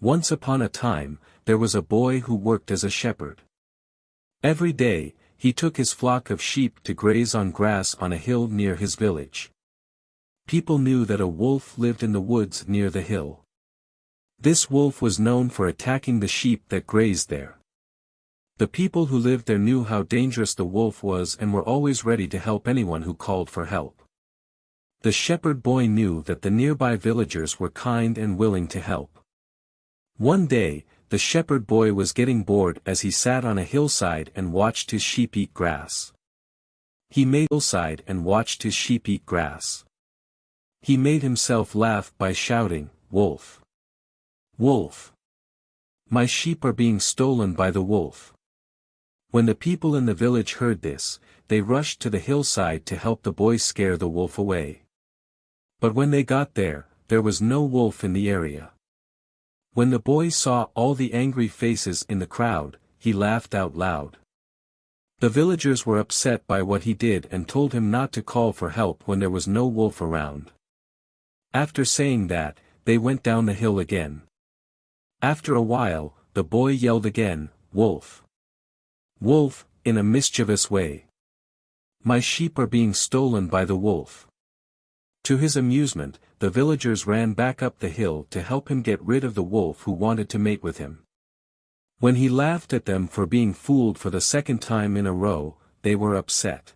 Once upon a time, there was a boy who worked as a shepherd. Every day, he took his flock of sheep to graze on grass on a hill near his village. People knew that a wolf lived in the woods near the hill. This wolf was known for attacking the sheep that grazed there. The people who lived there knew how dangerous the wolf was and were always ready to help anyone who called for help. The shepherd boy knew that the nearby villagers were kind and willing to help. One day, the shepherd boy was getting bored as he sat on a hillside and watched his sheep eat grass. He made himself laugh by shouting, "Wolf! Wolf! My sheep are being stolen by the wolf." When the people in the village heard this, they rushed to the hillside to help the boy scare the wolf away. But when they got there, there was no wolf in the area. When the boy saw all the angry faces in the crowd, he laughed out loud. The villagers were upset by what he did and told him not to call for help when there was no wolf around. After saying that, they went down the hill again. After a while, the boy yelled again, "Wolf! Wolf!" in a mischievous way. "My sheep are being stolen by the wolf." To his amusement, the villagers ran back up the hill to help him get rid of the wolf who wanted to mate with him. When he laughed at them for being fooled for the second time in a row, they were upset.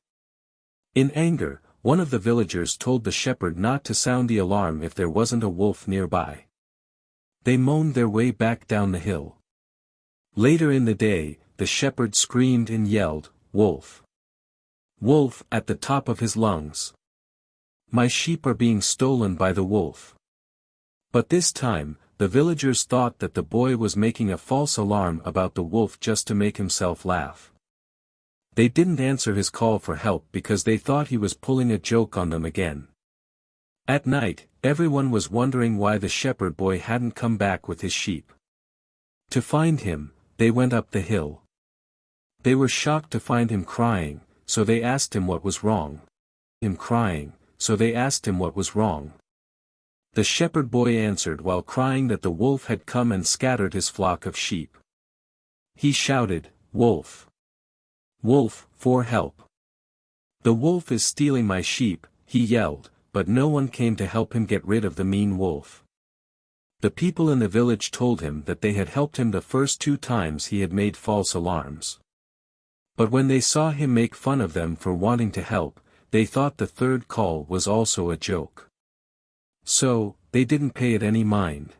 In anger, one of the villagers told the shepherd not to sound the alarm if there wasn't a wolf nearby. They moaned their way back down the hill. Later in the day, the shepherd screamed and yelled, "Wolf! Wolf!" at the top of his lungs. "My sheep are being stolen by the wolf." But this time, the villagers thought that the boy was making a false alarm about the wolf just to make himself laugh. They didn't answer his call for help because they thought he was pulling a joke on them again. At night, everyone was wondering why the shepherd boy hadn't come back with his sheep. To find him, they went up the hill. They were shocked to find him crying, so they asked him what was wrong. The shepherd boy answered while crying that the wolf had come and scattered his flock of sheep. He shouted, "Wolf! Wolf, for help! The wolf is stealing my sheep," he yelled, but no one came to help him get rid of the mean wolf. The people in the village told him that they had helped him the first 2 times he had made false alarms. But when they saw him make fun of them for wanting to help, they thought the third call was also a joke. So, they didn't pay it any mind.